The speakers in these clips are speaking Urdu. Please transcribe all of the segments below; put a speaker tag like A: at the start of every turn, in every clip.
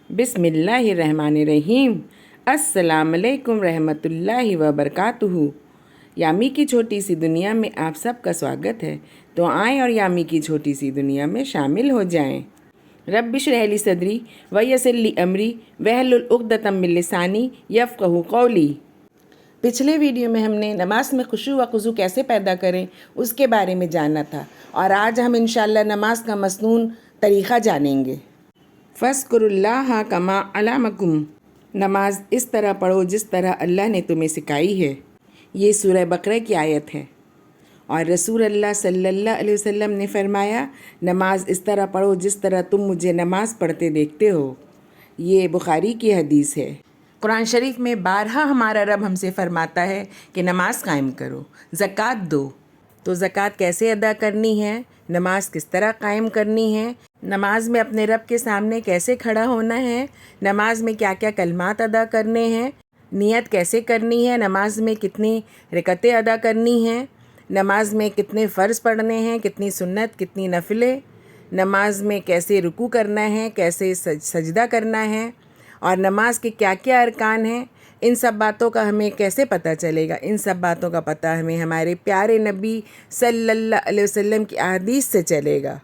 A: بسم اللہ الرحمن الرحیم۔ السلام علیکم رحمۃ اللہ وبرکاتہ۔ یامی کی چھوٹی سی دنیا میں آپ سب کا سواگت ہے، تو آئیں اور یامی کی چھوٹی سی دنیا میں شامل ہو جائیں۔ رب اشرح لی صدری ویسر لی امری واحلل عقدۃ من لسانی یفقہوا قولی۔ پچھلے ویڈیو میں ہم نے نماز میں خشوع و خضوع کیسے پیدا کریں اس کے بارے میں جانا تھا، اور آج ہم انشاءاللہ نماز کا مسنون طریقہ جانیں گے۔ فاذکروا اللہ کما علمکم، نماز اس طرح پڑھو جس طرح اللہ نے تمہیں سکھائی ہے۔ یہ سورہ بقرہ کی آیت ہے، اور رسول اللہ صلی اللہ علیہ وسلم نے فرمایا، نماز اس طرح پڑھو جس طرح تم مجھے نماز پڑھتے دیکھتے ہو۔ یہ بخاری کی حدیث ہے۔ قرآن شریف میں بارہا ہمارا رب ہم سے فرماتا ہے کہ نماز قائم کرو، زکوٰۃ دو۔ تو زکوٰۃ کیسے ادا کرنی ہے، نماز کس طرح قائم کرنی ہے، نماز میں اپنے رب کے سامنے کیسے کھڑا ہونا ہے، نماز میں کیا کیا کلمات ادا کرنے ہیں، نیت کیسے کرنی ہے، نماز میں کتنی رکعتیں ادا کرنی ہیں، نماز میں کتنے فرض پڑھنے ہیں، کتنی سنت، کتنی نفلیں، نماز میں کیسے رکوع کرنا ہے، کیسے سجدہ کرنا ہے، اور نماز کے کیا کیا ارکان ہیں، ان سب باتوں کا ہمیں کیسے پتہ چلے گا؟ ان سب باتوں کا پتہ ہمیں ہمارے پیارے نبی صلی اللہ علیہ وسلم کی احادیث سے چلے گا،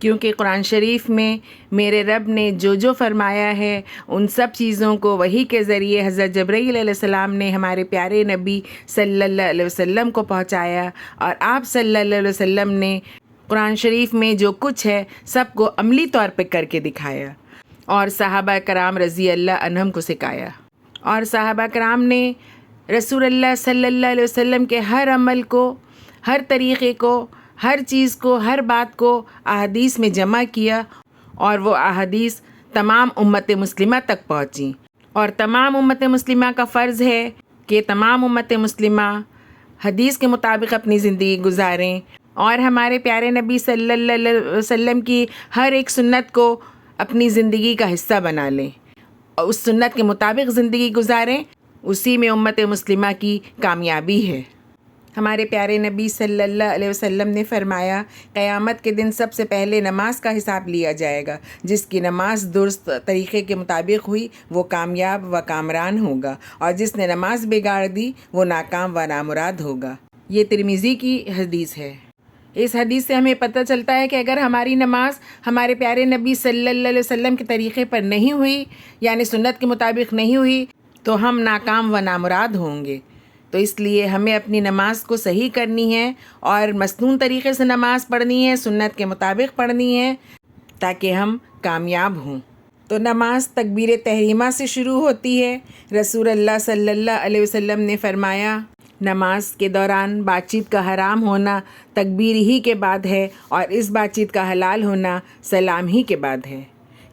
A: کیونکہ قرآن شریف میں میرے رب نے جو فرمایا ہے ان سب چیزوں کو وحی کے ذریعے حضرت جبرائیل علیہ السلام نے ہمارے پیارے نبی صلی اللہ علیہ وسلم کو پہنچایا، اور آپ صلی اللہ علیہ وسلم نے قرآن شریف میں جو کچھ ہے سب کو عملی طور پہ کر کے دکھایا، اور صحابہ کرام رضی اللہ عنہم کو سکھایا، اور صحابہ کرام نے رسول اللہ صلی اللہ علیہ وسلم کے ہر عمل کو، ہر طریقے کو، ہر چیز کو، ہر بات کو احادیث میں جمع کیا، اور وہ احادیث تمام امت مسلمہ تک پہنچیں، اور تمام امت مسلمہ کا فرض ہے کہ تمام امت مسلمہ حدیث کے مطابق اپنی زندگی گزاریں، اور ہمارے پیارے نبی صلی اللہ علیہ وسلم کی ہر ایک سنت کو اپنی زندگی کا حصہ بنا لیں، اور اس سنت کے مطابق زندگی گزاریں۔ اسی میں امت مسلمہ کی کامیابی ہے۔ ہمارے پیارے نبی صلی اللہ علیہ وسلم نے فرمایا، قیامت کے دن سب سے پہلے نماز کا حساب لیا جائے گا، جس کی نماز درست طریقے کے مطابق ہوئی وہ کامیاب و کامران ہوگا، اور جس نے نماز بگاڑ دی وہ ناکام و نامراد ہوگا۔ یہ ترمذی کی حدیث ہے۔ اس حدیث سے ہمیں پتہ چلتا ہے کہ اگر ہماری نماز ہمارے پیارے نبی صلی اللہ علیہ وسلم کے طریقے پر نہیں ہوئی، یعنی سنت کے مطابق نہیں ہوئی، تو ہم ناکام و نامراد ہوں گے۔ تو اس لیے ہمیں اپنی نماز کو صحیح کرنی ہے، اور مسنون طریقے سے نماز پڑھنی ہے، سنت کے مطابق پڑھنی ہے، تاکہ ہم کامیاب ہوں۔ تو نماز تکبیر تحریمہ سے شروع ہوتی ہے۔ رسول اللہ صلی اللہ علیہ وسلم نے فرمایا، نماز کے دوران بات چیت کا حرام ہونا تکبیر ہی کے بعد ہے، اور اس بات چیت کا حلال ہونا سلام ہی کے بعد ہے۔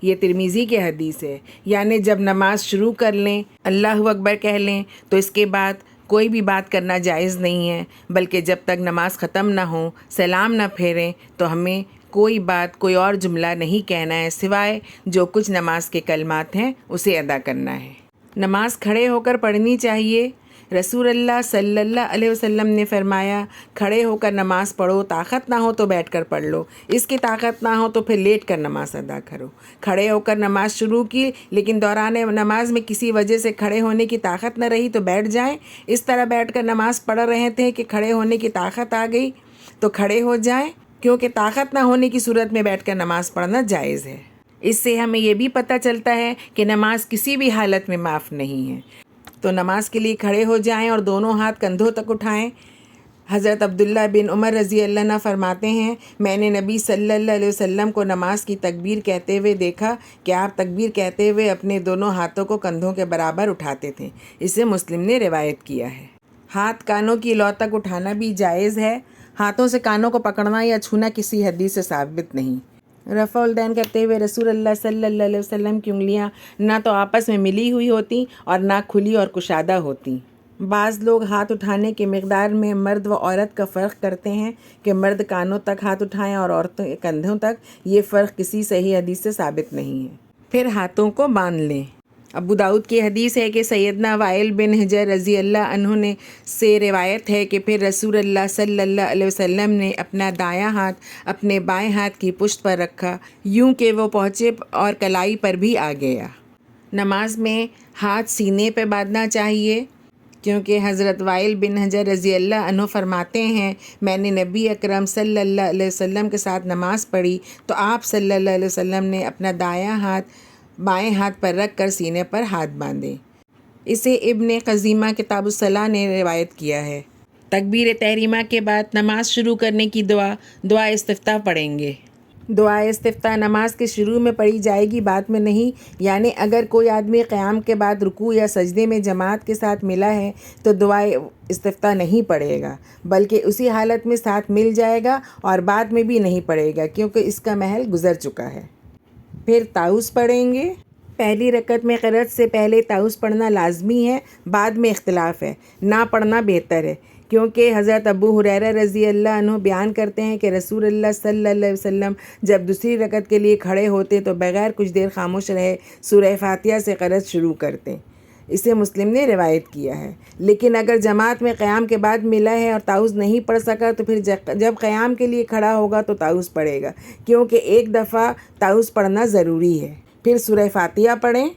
A: یہ ترمذی کی حدیث ہے، یعنی جب نماز شروع کر لیں، اللہ اکبر کہہ لیں، تو اس کے بعد کوئی بھی بات کرنا جائز نہیں ہے، بلکہ جب تک نماز ختم نہ ہو، سلام نہ پھیریں، تو ہمیں کوئی بات، کوئی اور جملہ نہیں کہنا ہے، سوائے جو کچھ نماز کے کلمات ہیں اسے ادا کرنا ہے۔ نماز کھڑے ہو کر پڑھنی چاہیے۔ رسول اللہ صلی اللہ علیہ وسلم نے فرمایا، کھڑے ہو کر نماز پڑھو، طاقت نہ ہو تو بیٹھ کر پڑھ لو، اس کی طاقت نہ ہو تو پھر لیٹ کر نماز ادا کرو۔ کھڑے ہو کر نماز شروع کی، لیکن دوران نماز میں کسی وجہ سے کھڑے ہونے کی طاقت نہ رہی تو بیٹھ جائیں۔ اس طرح بیٹھ کر نماز پڑھ رہے تھے کہ کھڑے ہونے کی طاقت آ گئی تو کھڑے ہو جائیں، کیونکہ طاقت نہ ہونے کی صورت میں بیٹھ کر نماز پڑھنا جائز ہے۔ اس سے ہمیں یہ بھی پتہ چلتا ہے کہ نماز کسی بھی حالت میں معاف نہیں ہے۔ تو نماز کے لیے کھڑے ہو جائیں اور دونوں ہاتھ کندھوں تک اٹھائیں۔ حضرت عبداللہ بن عمر رضی اللہ عنہ فرماتے ہیں، میں نے نبی صلی اللہ علیہ وسلم کو نماز کی تکبیر کہتے ہوئے دیکھا کہ آپ تکبیر کہتے ہوئے اپنے دونوں ہاتھوں کو کندھوں کے برابر اٹھاتے تھے۔ اسے مسلم نے روایت کیا ہے۔ ہاتھ کانوں کی لو تک اٹھانا بھی جائز ہے۔ ہاتھوں سے کانوں کو پکڑنا یا چھونا کسی حدیث سے ثابت نہیں۔ رفع الدین کرتے ہوئے رسول اللہ صلی اللہ علیہ وسلم کی انگلیاں نہ تو آپس میں ملی ہوئی ہوتی اور نہ کھلی اور کشادہ ہوتی۔ بعض لوگ ہاتھ اٹھانے کی مقدار میں مرد و عورت کا فرق کرتے ہیں کہ مرد کانوں تک ہاتھ اٹھائیں اور عورتیں کندھوں تک۔ یہ فرق کسی صحیح حدیث سے ثابت نہیں ہے۔ پھر ہاتھوں کو باندھ لیں۔ ابو داؤد کی حدیث ہے کہ سیدنا وائل بن حجر رضی اللہ عنہ سے روایت ہے کہ پھر رسول اللہ صلی اللہ علیہ وسلم نے اپنا دایاں ہاتھ اپنے بائیں ہاتھ کی پشت پر رکھا، یوں کہ وہ پہنچے اور کلائی پر بھی آ گیا۔ نماز میں ہاتھ سینے پہ باندھنا چاہیے، کیونکہ حضرت وائل بن حجر رضی اللہ عنہ فرماتے ہیں میں نے نبی اکرم صلی اللہ علیہ وسلم کے ساتھ نماز پڑھی تو آپ صلی اللہ علیہ وسلم نے اپنا دایاں ہاتھ بائیں ہاتھ پر رکھ کر سینے پر ہاتھ باندھے۔ اسے ابن خزیمہ کتاب الصلاۃ نے روایت کیا ہے۔ تکبیر تحریمہ کے بعد نماز شروع کرنے کی دعا استفتاح پڑھیں گے۔ دعا استفتاح نماز کے شروع میں پڑھی جائے گی، بعد میں نہیں، یعنی اگر کوئی آدمی قیام کے بعد رکوع یا سجدے میں جماعت کے ساتھ ملا ہے تو دعا استفتاح نہیں پڑھے گا، بلکہ اسی حالت میں ساتھ مل جائے گا اور بعد میں بھی نہیں پڑھے گا، کیونکہ اس کا محل گزر چکا ہے۔ پھر تعوذ پڑھیں گے۔ پہلی رکعت میں قرأت سے پہلے تعوذ پڑھنا لازمی ہے، بعد میں اختلاف ہے، نہ پڑھنا بہتر ہے، کیونکہ حضرت ابو ہریرہ رضی اللہ عنہ بیان کرتے ہیں کہ رسول اللہ صلی اللہ علیہ وسلم جب دوسری رکعت کے لیے کھڑے ہوتے تو بغیر کچھ دیر خاموش رہے سورہ فاتحہ سے قرأت شروع کرتے۔ اسے مسلم نے روایت کیا ہے۔ لیکن اگر جماعت میں قیام کے بعد ملا ہے اور تعوذ نہیں پڑھ سکا تو پھر جب قیام کے لیے کھڑا ہوگا تو تعوذ پڑھے گا، کیونکہ ایک دفعہ تعوذ پڑھنا ضروری ہے۔ پھر سورہ فاتحہ پڑھیں۔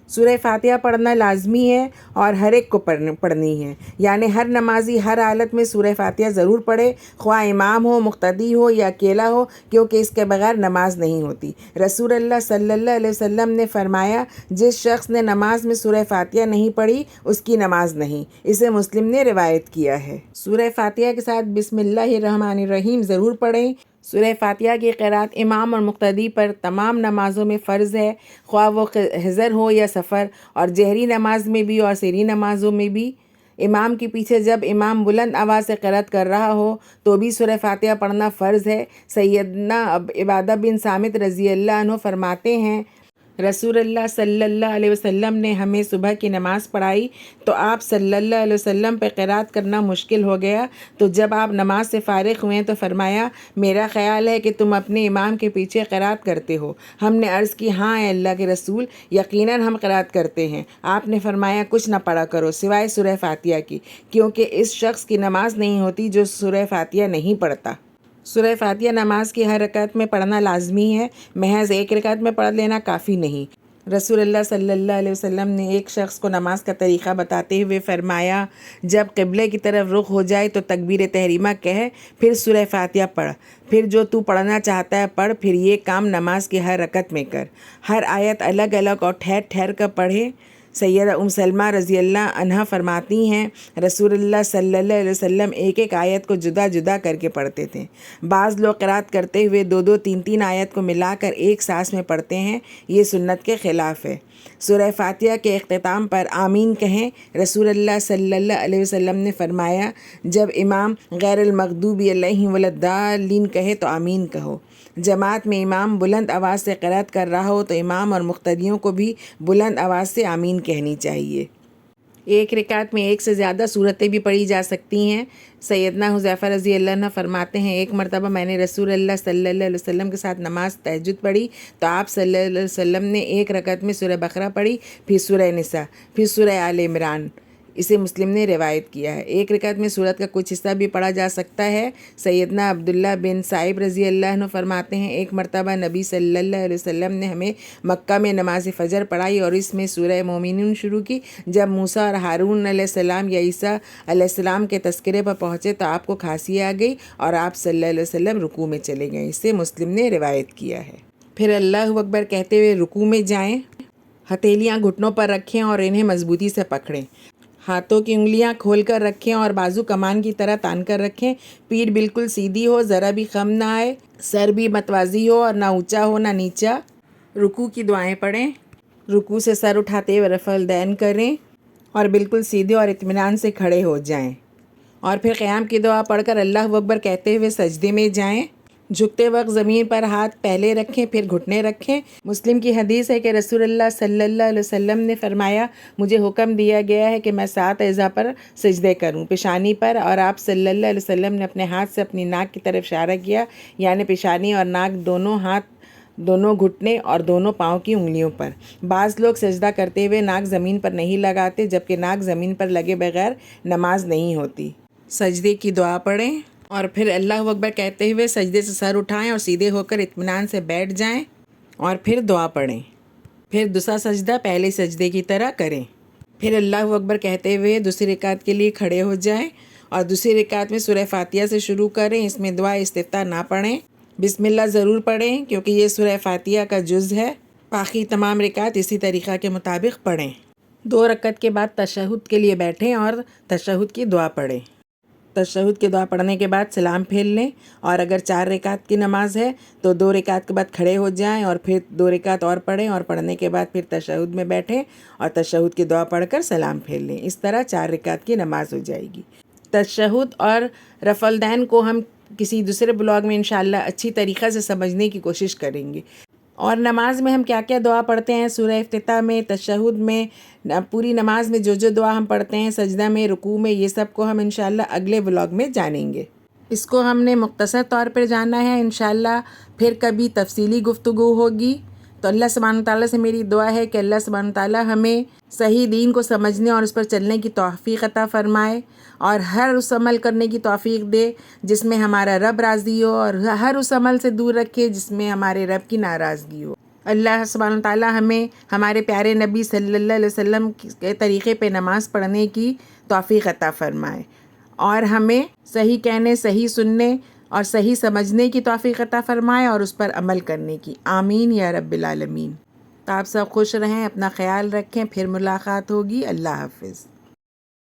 A: سورہ فاتحہ پڑھنا لازمی ہے اور ہر ایک کو پڑھنی ہے، یعنی ہر نمازی ہر حالت میں سورہ فاتحہ ضرور پڑھے، خواہ امام ہو، مقتدی ہو یا اکیلا ہو، کیونکہ اس کے بغیر نماز نہیں ہوتی۔ رسول اللہ صلی اللہ علیہ وسلم نے فرمایا جس شخص نے نماز میں سورہ فاتحہ نہیں پڑھی اس کی نماز نہیں۔ اسے مسلم نے روایت کیا ہے۔ سورہ فاتحہ کے ساتھ بسم اللہ الرحمن الرحیم ضرور پڑھیں۔ سورہ فاتحہ کی قرأت امام اور مقتدی پر تمام نمازوں میں فرض ہے، خواہ وہ حضر ہو یا سفر، اور جہری نماز میں بھی اور سری نمازوں میں بھی۔ امام کے پیچھے جب امام بلند آواز سے قرأت کر رہا ہو تو بھی سورہ فاتحہ پڑھنا فرض ہے۔ سیدنا عبادہ بن صامت رضی اللہ عنہ فرماتے ہیں رسول اللہ صلی اللہ علیہ وسلم نے ہمیں صبح کی نماز پڑھائی تو آپ صلی اللہ علیہ وسلم پہ قرأت کرنا مشکل ہو گیا، تو جب آپ نماز سے فارغ ہوئے تو فرمایا میرا خیال ہے کہ تم اپنے امام کے پیچھے قرأت کرتے ہو۔ ہم نے عرض کی ہاں اے اللہ کے رسول، یقیناً ہم قرأت کرتے ہیں۔ آپ نے فرمایا کچھ نہ پڑھا کرو سوائے سورہ فاتحہ کی، کیونکہ اس شخص کی نماز نہیں ہوتی جو سورہ فاتحہ نہیں پڑھتا۔ سورہ فاتحہ نماز کی ہر رکعت میں پڑھنا لازمی ہے، محض ایک رکعت میں پڑھ لینا کافی نہیں۔ رسول اللہ صلی اللہ علیہ وسلم نے ایک شخص کو نماز کا طریقہ بتاتے ہوئے فرمایا جب قبلے کی طرف رخ ہو جائے تو تکبیر تحریمہ کہہ، پھر سورہ فاتحہ پڑھ، پھر جو تو پڑھنا چاہتا ہے پڑھ، پھر یہ کام نماز کی ہر رکعت میں کر۔ ہر آیت الگ الگ اور ٹھہر ٹھہر کر پڑھے۔ سیدہ ام سلمہ رضی اللہ عنہا فرماتی ہیں رسول اللہ صلی اللہ علیہ وسلم ایک ایک آیت کو جدا جدا کر کے پڑھتے تھے۔ بعض لوگ قرأت کرتے ہوئے دو دو تین تین آیت کو ملا کر ایک سانس میں پڑھتے ہیں، یہ سنت کے خلاف ہے۔ سورہ فاتحہ کے اختتام پر آمین کہیں۔ رسول اللہ صلی اللہ علیہ وسلم نے فرمایا جب امام غیر المغضوب علیہم ولا الضالین کہے تو آمین کہو۔ جماعت میں امام بلند آواز سے قرأت کر رہا ہو تو امام اور مقتدیوں کو بھی بلند آواز سے آمین کہنی چاہیے۔ ایک رکعت میں ایک سے زیادہ صورتیں بھی پڑھی جا سکتی ہیں۔ سیدنا حذیفہ رضی اللہ عنہ فرماتے ہیں ایک مرتبہ میں نے رسول اللہ صلی اللہ علیہ وسلم کے ساتھ نماز تہجد پڑھی تو آپ صلی اللہ علیہ وسلم نے ایک رکعت میں سورہ بقرہ پڑھی، پھر سورہ نساء، پھر سورہ آل عمران۔ اسے مسلم نے روایت کیا ہے۔ ایک رکعت میں سورت کا کچھ حصہ بھی پڑھا جا سکتا ہے۔ سیدنا عبداللہ بن صائب رضی اللہ عنہ فرماتے ہیں ایک مرتبہ نبی صلی اللہ علیہ وسلم نے ہمیں مکہ میں نماز فجر پڑھائی اور اس میں سورہ مومنون شروع کی۔ جب موسیٰ اور ہارون علیہ السلام یا عیسیٰ علیہ السلام کے تذکرے پر پہنچے تو آپ کو کھانسی آ گئی اور آپ صلی اللہ علیہ وسلم رکوع میں چلے گئے۔ اسے مسلم نے روایت کیا ہے۔ پھر اللہ اکبر کہتے ہوئے رکوع میں جائیں، ہتھیلیاں گھٹنوں پر رکھیں اور انہیں مضبوطی سے پکڑیں، ہاتھوں کی انگلیاں کھول کر رکھیں اور بازو کمان کی طرح تان کر رکھیں، پیٹھ بالکل سیدھی ہو، ذرا بھی خم نہ آئے، سر بھی متوازی ہو اور نہ اونچا ہو نہ نیچا۔ رکوع کی دعائیں پڑھیں۔ رکوع سے سر اٹھاتے ہوئے رفع الیدین کریں اور بالکل سیدھے اور اطمینان سے کھڑے ہو جائیں، اور پھر قیام کی دعا پڑھ کر اللہ اکبر کہتے ہوئے سجدے میں جائیں۔ جھکتے وقت زمین پر ہاتھ پہلے رکھیں پھر گھٹنے رکھیں۔ مسلم کی حدیث ہے کہ رسول اللہ صلی اللہ علیہ وسلم نے فرمایا مجھے حکم دیا گیا ہے کہ میں 7 اعضاء پر سجدے کروں، پیشانی پر، اور آپ صلی اللہ علیہ وسلم نے اپنے ہاتھ سے اپنی ناک کی طرف اشارہ کیا، یعنی پیشانی اور ناک، دونوں ہاتھ، دونوں گھٹنے اور دونوں پاؤں کی انگلیوں پر۔ بعض لوگ سجدہ کرتے ہوئے ناک زمین پر نہیں لگاتے، جبکہ ناک زمین پر لگے بغیر نماز نہیں ہوتی۔ سجدے کی دعا پڑھیں اور پھر اللہ اکبر کہتے ہوئے سجدے سے سر اٹھائیں اور سیدھے ہو کر اطمینان سے بیٹھ جائیں اور پھر دعا پڑھیں۔ پھر دوسرا سجدہ پہلے سجدے کی طرح کریں۔ پھر اللہ اکبر کہتے ہوئے دوسری رکعت کے لیے کھڑے ہو جائیں اور دوسری رکعت میں سورہ فاتحہ سے شروع کریں۔ اس میں دعا استفتاح نہ پڑھیں، بسم اللہ ضرور پڑھیں کیونکہ یہ سورہ فاتحہ کا جز ہے۔ باقی تمام رکعت اسی طریقہ کے مطابق پڑھیں۔ 2 رکعت کے بعد تشہد کے لیے بیٹھیں اور تشہد کی دعا پڑھیں۔ تشہد کی دعا پڑھنے کے بعد سلام پھیر لیں، اور اگر 4 رکعت کی نماز ہے تو 2 رکعت کے بعد کھڑے ہو جائیں اور پھر 2 رکعت اور پڑھیں، اور پڑھنے کے بعد پھر تشہد میں بیٹھیں اور تشہد کی دعا پڑھ کر سلام پھیر لیں۔ اس طرح 4 رکعت کی نماز ہو جائے گی۔ تشہد اور رفع الدین کو ہم کسی دوسرے بلاگ میں انشاءاللہ اچھی طریقہ سے سمجھنے کی کوشش کریں گے۔ اور نماز میں ہم کیا کیا دعا پڑھتے ہیں، سورہ افتتاح میں، تشہد میں، پوری نماز میں جو جو دعا ہم پڑھتے ہیں، سجدہ میں، رکوع میں، یہ سب کو ہم انشاءاللہ اگلے ولاگ میں جانیں گے۔ اس کو ہم نے مختصر طور پر جانا ہے، انشاءاللہ پھر کبھی تفصیلی گفتگو ہوگی۔ تو اللہ سبحانہ تعالیٰ سے میری دعا ہے کہ اللہ سبحانہ تعالیٰ ہمیں صحیح دین کو سمجھنے اور اس پر چلنے کی توفیق عطا فرمائے، اور ہر اس عمل کرنے کی توفیق دے جس میں ہمارا رب راضی ہو، اور ہر اس عمل سے دور رکھے جس میں ہمارے رب کی ناراضگی ہو۔ اللہ سبحانہ تعالیٰ ہمیں ہمارے پیارے نبی صلی اللہ علیہ وسلم کے طریقے پہ نماز پڑھنے کی توفیق عطا فرمائے، اور ہمیں صحیح کہنے، صحیح سننے اور صحیح سمجھنے کی توفیق عطا فرمائے، اور اس پر عمل کرنے کی۔ آمین یا رب العالمین۔ تو آپ سب خوش رہیں، اپنا خیال رکھیں، پھر ملاقات ہوگی۔ اللہ حافظ۔